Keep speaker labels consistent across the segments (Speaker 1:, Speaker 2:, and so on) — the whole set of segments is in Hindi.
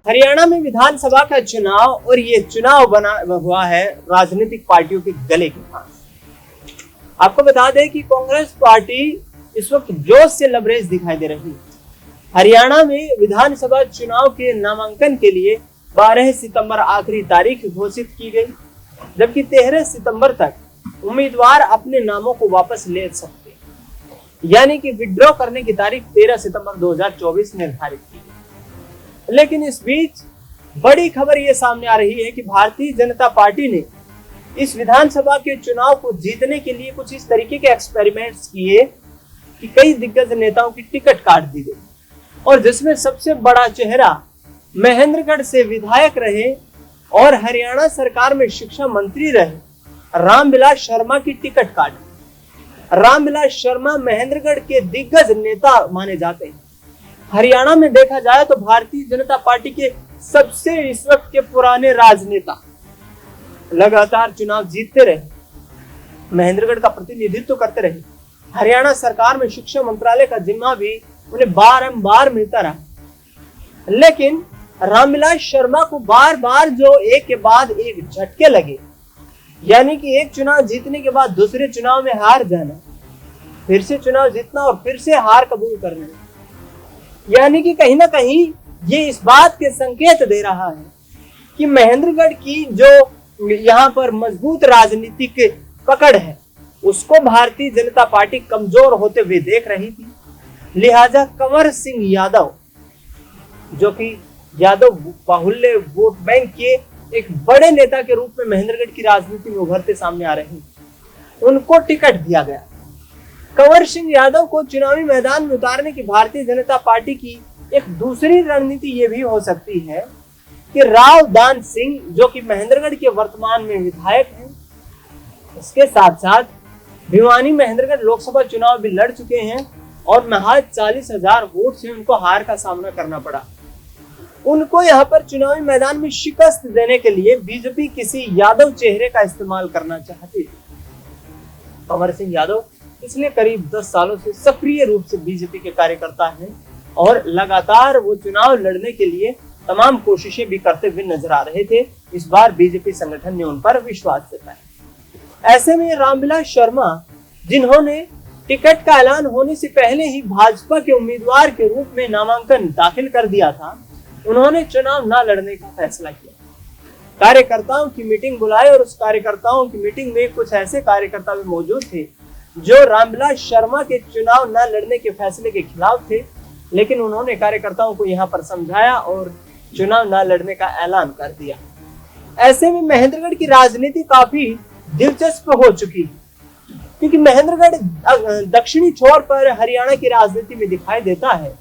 Speaker 1: हरियाणा में विधानसभा का चुनाव और ये चुनाव बना हुआ है राजनीतिक पार्टियों के गले के पास। आपको बता दें कि कांग्रेस पार्टी इस वक्त जोश से लबरेज दिखाई दे रही है। हरियाणा में विधानसभा चुनाव के नामांकन के लिए 12 सितंबर आखिरी तारीख घोषित की गई, जबकि 13 सितंबर तक उम्मीदवार अपने नामों को वापस ले सकते, यानी कि विड्रॉ करने की तारीख 13 सितंबर 2024 निर्धारित की गई। लेकिन इस बीच बड़ी खबर ये सामने आ रही है कि भारतीय जनता पार्टी ने इस विधानसभा के चुनाव को जीतने के लिए कुछ इस तरीके के एक्सपेरिमेंट्स किए कि कई दिग्गज नेताओं की टिकट काट दी गई, और जिसमें सबसे बड़ा चेहरा महेंद्रगढ़ से विधायक रहे और हरियाणा सरकार में शिक्षा मंत्री रहे रामविलास शर्मा की टिकट काटी। रामविलास शर्मा महेंद्रगढ़ के दिग्गज नेता माने जाते हैं। हरियाणा में देखा जाए तो भारतीय जनता पार्टी के सबसे इस वक्त के पुराने राजनेता लगातार चुनाव जीतते रहे, महेंद्रगढ़ का प्रतिनिधित्व करते रहे। हरियाणा सरकार में शिक्षा मंत्रालय का जिम्मा भी उन्हें बारंबार मिलता रहा, लेकिन रामविलास शर्मा को बार बार जो एक के बाद एक झटके लगे, यानी कि एक चुनाव जीतने के बाद दूसरे चुनाव में हार जाना, फिर से चुनाव जीतना और फिर से हार कबूल करना, यानी कि कहीं ना कहीं ये इस बात के संकेत दे रहा है कि महेंद्रगढ़ की जो यहाँ पर मजबूत राजनीतिक पकड़ है उसको भारतीय जनता पार्टी कमजोर होते हुए देख रही थी। लिहाजा कंवर सिंह यादव, जो कि यादव बाहुल्य वोट बैंक के एक बड़े नेता के रूप में महेंद्रगढ़ की राजनीति में उभरते सामने आ रहे हैं, उनको टिकट दिया गया। कंवर सिंह यादव को चुनावी मैदान में उतारने की भारतीय जनता पार्टी की एक दूसरी रणनीति ये भी हो सकती है कि राव दान सिंह, जो कि महेंद्रगढ़ के वर्तमान में विधायक हैं, इसके साथ साथ भिवानी महेंद्रगढ़ लोकसभा चुनाव भी लड़ चुके हैं और महज 40,000 वोट से उनको हार का सामना करना पड़ा। उनको यहाँ पर चुनावी मैदान में शिकस्त देने के लिए बीजेपी किसी यादव चेहरे का इस्तेमाल करना चाहती है। कंवर सिंह यादव पिछले करीब 10 सालों से सक्रिय रूप से बीजेपी के कार्यकर्ता हैं और लगातार वो चुनाव लड़ने के लिए तमाम कोशिशें भी करते हुए नजर आ रहे थे। इस बार बीजेपी संगठन ने उन पर विश्वास जताया। ऐसे में रामविलास शर्मा, जिन्होंने टिकट का ऐलान होने से पहले ही भाजपा के उम्मीदवार के रूप में नामांकन दाखिल कर दिया था, उन्होंने चुनाव न लड़ने का फैसला किया। कार्यकर्ताओं की मीटिंग बुलाई और उस कार्यकर्ताओं की मीटिंग में कुछ ऐसे कार्यकर्ता भी मौजूद थे जो रामविलास शर्मा के चुनाव न लड़ने के फैसले के खिलाफ थे, लेकिन उन्होंने कार्यकर्ताओं को यहाँ पर समझाया और चुनाव न लड़ने का ऐलान कर दिया। ऐसे में महेंद्रगढ़ की राजनीति काफी दिलचस्प हो चुकी, क्योंकि महेंद्रगढ़ दक्षिणी छोर पर हरियाणा की राजनीति में दिखाई देता है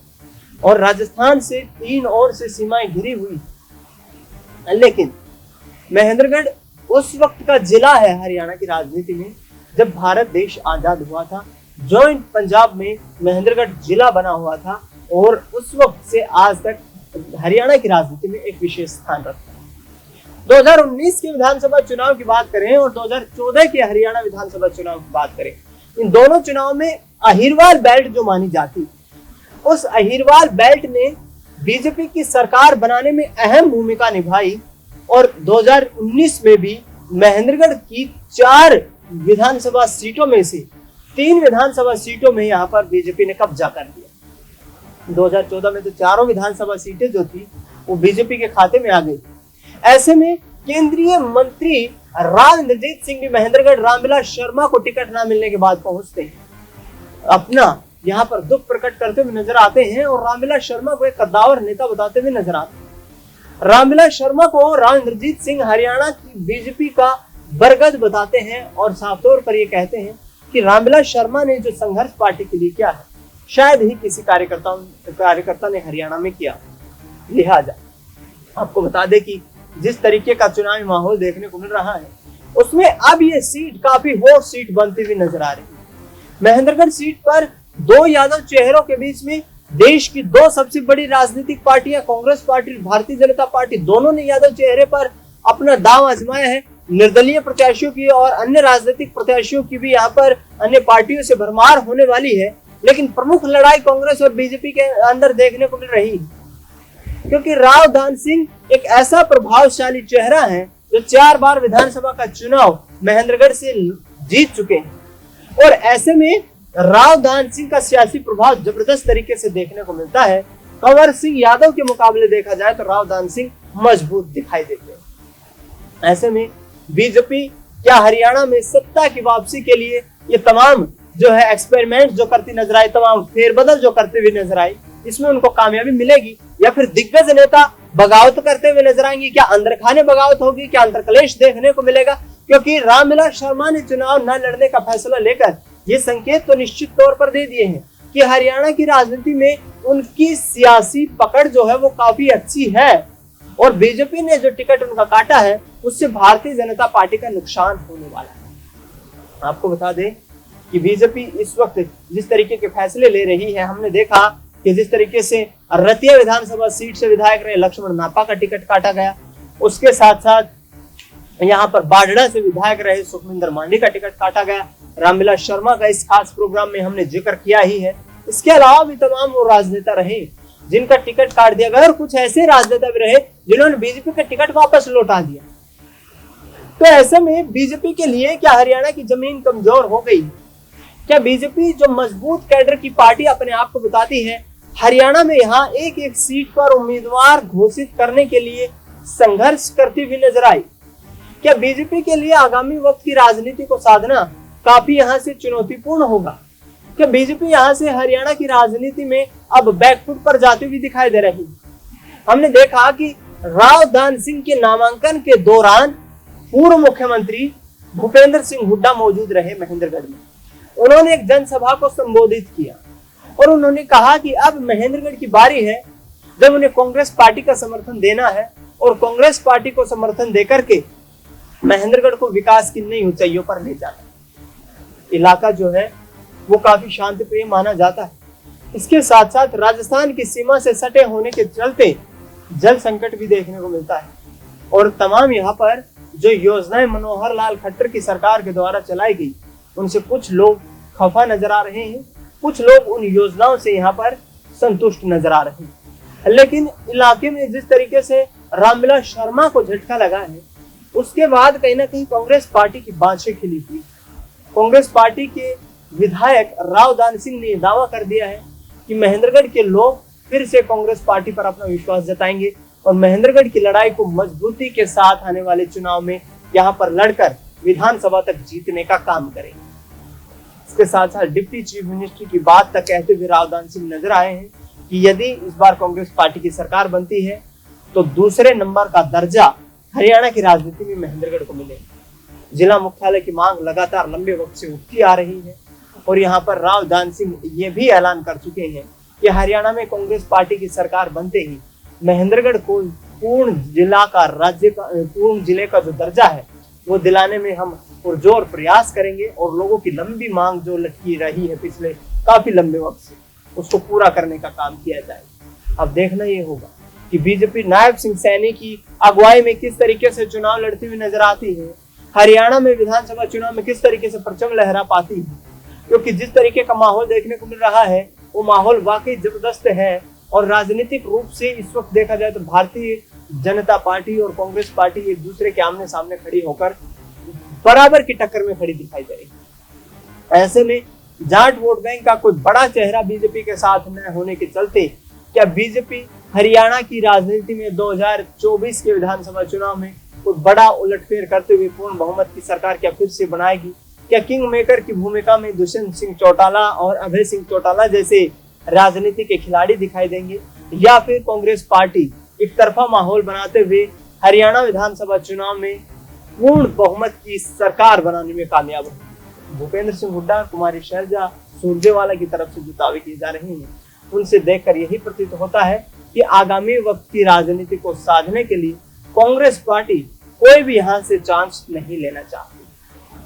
Speaker 1: और राजस्थान से 3 ओर से सीमाएं घिरी हुई, लेकिन महेंद्रगढ़ उस वक्त का जिला है हरियाणा की राजनीति में जब भारत देश आजाद हुआ था। जॉइंट पंजाब में महेंद्रगढ़ जिला बना हुआ था और उस वक्त से आज तक हरियाणा की राजनीति में एक विशेष स्थान रखता है। 2019 के विधानसभा चुनाव की बात करें और 2014 के हरियाणा विधानसभा चुनाव की बात करें, इन दोनों चुनाव में अहिरवाल बेल्ट जो मानी जाती, उस अहिरवाल बेल्ट ने बीजेपी की सरकार बनाने में अहम भूमिका निभाई और 2019 में भी महेंद्रगढ़ की 4 विधानसभा सीटों में से 3 विधानसभा सीटों में यहाँ पर बीजेपी ने कब्जा कर लिया। 2014 में तो चारों विधानसभा सीटें जो थी वो बीजेपी के खाते में आ गई। ऐसे में केंद्रीय मंत्री राव इंद्रजीत सिंह भी महेंद्रगढ़ रामविलास शर्मा को टिकट ना मिलने के बाद पहुंचते हैं, अपना यहाँ पर दुख प्रकट करते हुए नजर आते हैं और रामविलास शर्मा को एक कद्दावर नेता बताते हुए नजर आते हैं। रामविलास शर्मा को राव इंद्रजीत सिंह हरियाणा की बीजेपी का बरगद बताते हैं और साफ तौर पर ये कहते हैं कि रामविलास शर्मा ने जो संघर्ष पार्टी के लिए किया है, शायद ही किसी कार्यकर्ता ने हरियाणा में किया। लिहाजा आपको बता दें कि जिस तरीके का चुनावी माहौल देखने को मिल रहा है, उसमें अब ये सीट काफी हॉट सीट बनती हुई नजर आ रही है। महेंद्रगढ़ सीट पर 2 यादव चेहरों के बीच में देश की 2 सबसे बड़ी राजनीतिक पार्टियां कांग्रेस पार्टी और भारतीय जनता पार्टी, दोनों ने यादव चेहरे पर अपना दांव आजमाया है। निर्दलीय प्रत्याशियों की और अन्य राजनीतिक प्रत्याशियों की भी यहाँ पर अन्य पार्टियों से भरमार होने वाली है, लेकिन प्रमुख लड़ाई कांग्रेस और बीजेपी के अंदर देखने को मिल रही है। क्योंकि राव दान सिंह एक ऐसा प्रभावशाली चेहरा है जो 4 बार विधानसभा का चुनाव महेंद्रगढ़ से जीत चुके हैं और ऐसे में राव दान सिंह का सियासी प्रभाव जबरदस्त तरीके से देखने को मिलता है। कंवर सिंह यादव के मुकाबले देखा जाए तो राव दान सिंह मजबूत दिखाई देते हैं। ऐसे में बीजेपी क्या हरियाणा में सत्ता की वापसी के लिए ये तमाम जो है एक्सपेरिमेंट जो करती नजर आई, तमाम फेरबदल जो करते हुए नजर आई, इसमें उनको कामयाबी मिलेगी या फिर दिग्गज नेता बगावत करते हुए नजर आएंगे? क्या अंदर खाने बगावत होगी? क्या अंतरकलेश देखने को मिलेगा? क्योंकि रामविलास शर्मा ने चुनाव न लड़ने का फैसला लेकर ये संकेत तो निश्चित तौर पर दे दिए हैं कि हरियाणा की राजनीति में उनकी सियासी पकड़ जो है वो काफी अच्छी है और बीजेपी ने जो टिकट उनका काटा है उससे भारतीय जनता पार्टी का नुकसान होने वाला है। आपको बता दें कि बीजेपी इस वक्त जिस तरीके के फैसले ले रही है, हमने देखा कि जिस तरीके से रतिया विधानसभा सीट से विधायक रहे लक्ष्मण नापा का टिकट काटा गया, उसके साथ साथ यहाँ पर बाडड़ा से विधायक रहे सुखविंदर मांडी का टिकट काटा गया। रामविलास शर्मा का इस खास प्रोग्राम में हमने जिक्र किया ही है। इसके अलावा भी तमाम वो राजनेता रहे जिनका टिकट काट दिया गया और कुछ ऐसे राजनेता भी रहे जिन्होंने बीजेपी का टिकट वापस लौटा दिया। तो ऐसे में बीजेपी के लिए क्या हरियाणा की जमीन कमजोर हो गई? क्या बीजेपी जो मजबूत कैडर की पार्टी अपने आप को बताती है, हरियाणा में यहाँ एक एक सीट पर उम्मीदवार घोषित करने के लिए संघर्ष करती हुई नजर आई? क्या बीजेपी के लिए आगामी वक्त की राजनीति को साधना काफी यहाँ से चुनौतीपूर्ण होगा? क्या बीजेपी यहाँ से हरियाणा की राजनीति में अब बैकफुट पर जाती हुई दिखाई दे रही? हमने देखा कि राव दान सिंह के नामांकन के दौरान पूर्व मुख्यमंत्री भूपेंद्र सिंह हुड्डा मौजूद रहे महेंद्रगढ़ में। उन्होंने एक जनसभा को संबोधित किया और उन्होंने कहा कि अब महेंद्रगढ़ की बारी है जब उन्हें कांग्रेस पार्टी का समर्थन देना है और कांग्रेस पार्टी को समर्थन देकर के महेंद्रगढ़ को विकास की नई ऊंचाइयों पर ले जाना। इलाका जो है वो काफी शांतिप्रिय माना जाता है। इसके साथ साथ राजस्थान की सीमा से सटे होने के चलते जल संकट भी देखने को मिलता है और तमाम यहाँ पर जो योजनाएं मनोहर लाल खट्टर की सरकार के द्वारा चलाई गई उनसे कुछ लोग खफा नजर आ रहे हैं, कुछ लोग उन योजनाओं से यहाँ पर संतुष्ट नजर आ रहे हैं। लेकिन इलाके में जिस तरीके से रामविलास शर्मा को झटका लगा है उसके बाद कहीं ना कहीं कांग्रेस पार्टी की बाँछें खिली हुई। कांग्रेस पार्टी के विधायक राव दान सिंह ने दावा कर दिया है कि महेंद्रगढ़ के लोग फिर से कांग्रेस पार्टी पर अपना विश्वास जताएंगे और महेंद्रगढ़ की लड़ाई को मजबूती के साथ आने वाले चुनाव में यहाँ पर लड़कर विधानसभा तक जीतने का काम करेंगे। इसके साथ साथ डिप्टी चीफ मिनिस्टर की बात तक कहते हुए राव दान सिंह नजर आए हैं कि यदि इस बार कांग्रेस पार्टी की सरकार बनती है तो दूसरे नंबर का दर्जा हरियाणा की राजनीति में महेंद्रगढ़ को मिलेगा। जिला मुख्यालय की मांग लगातार लंबे वक्त से उठती आ रही है और यहाँ पर राव दान सिंह ये भी ऐलान कर चुके हैं कि हरियाणा में कांग्रेस पार्टी की सरकार बनते ही महेंद्रगढ़ को पूर्ण जिले का जो दर्जा है वो दिलाने में हम पुरजोर प्रयास करेंगे और लोगों की लंबी मांग जो लटकी रही है पिछले काफी लंबे वक्त से उसको पूरा करने का काम किया जाएगा। अब देखना ये होगा कि बीजेपी नायब सिंह सैनी की अगुवाई में किस तरीके से चुनाव लड़ती हुई नजर आती है, हरियाणा में विधानसभा चुनाव में किस तरीके से परचम लहरा पाती है, क्योंकि जिस तरीके का माहौल देखने को मिल रहा है वो माहौल वाकई जबरदस्त है और राजनीतिक रूप से इस वक्त देखा जाए तो भारतीय जनता पार्टी और कांग्रेस पार्टी एक दूसरे के आमने सामने खड़ी होकर बराबर की टक्कर में खड़ी दिखाई दे रही। ऐसे में जाट वोट बैंक का कोई बड़ा चेहरा बीजेपी के साथ न होने के चलते क्या बीजेपी हरियाणा की राजनीति में 2024 के विधानसभा चुनाव में कोई बड़ा उलटफेर करते हुए पूर्ण बहुमत की सरकार क्या फिर से बनाएगी? क्या किंग मेकर की भूमिका में दुष्यंत सिंह चौटाला और अभय सिंह चौटाला जैसे राजनीति के खिलाड़ी दिखाई देंगे या फिर कांग्रेस पार्टी एक तरफा माहौल बनाते हुए हरियाणा विधानसभा चुनाव में पूर्ण बहुमत की सरकार बनाने में कामयाब होगी? भूपेंद्र सिंह हुड्डा, कुमारी शैलजा सुरजेवाला की तरफ से जो दावे किए जा रहे हैं उनसे देखकर यही प्रतीत होता है कि आगामी वक्त की राजनीति को साधने के लिए कांग्रेस पार्टी कोई भी यहाँ से चांस नहीं लेना चाहती।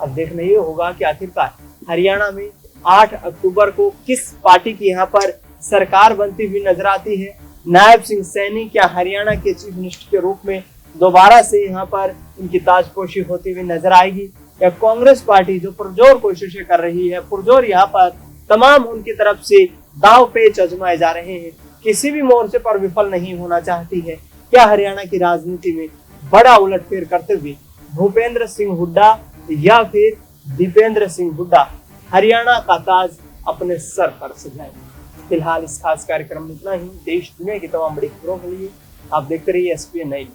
Speaker 1: अब देखना ये होगा कि आखिरकार हरियाणा में 8 अक्टूबर को किस पार्टी की यहाँ पर सरकार बनती हुई नजर आती है। नायब सिंह सैनी क्या हरियाणा के चीफ मिनिस्टर के रूप में दोबारा से यहाँ पर उनकी ताजपोशी होती हुई नजर आएगी, या कांग्रेस पार्टी जो पुरजोर कोशिशें कर रही है, पुरजोर यहाँ पर तमाम उनकी तरफ से दाव पेच आजमाए जा रहे हैं, किसी भी मोर्चे पर विफल नहीं होना चाहती है? क्या हरियाणा की राजनीति में बड़ा उलटफेर करते हुए भूपेंद्र सिंह हुड्डा या फिर दीपेंद्र सिंह हुड्डा हरियाणा का ताज अपने सर पर सजाएंगे? फिलहाल इस खास कार्यक्रम में इतना ही। देश दुनिया की तमाम बड़ी खबरों के लिए आप देखते रहिए SPN9।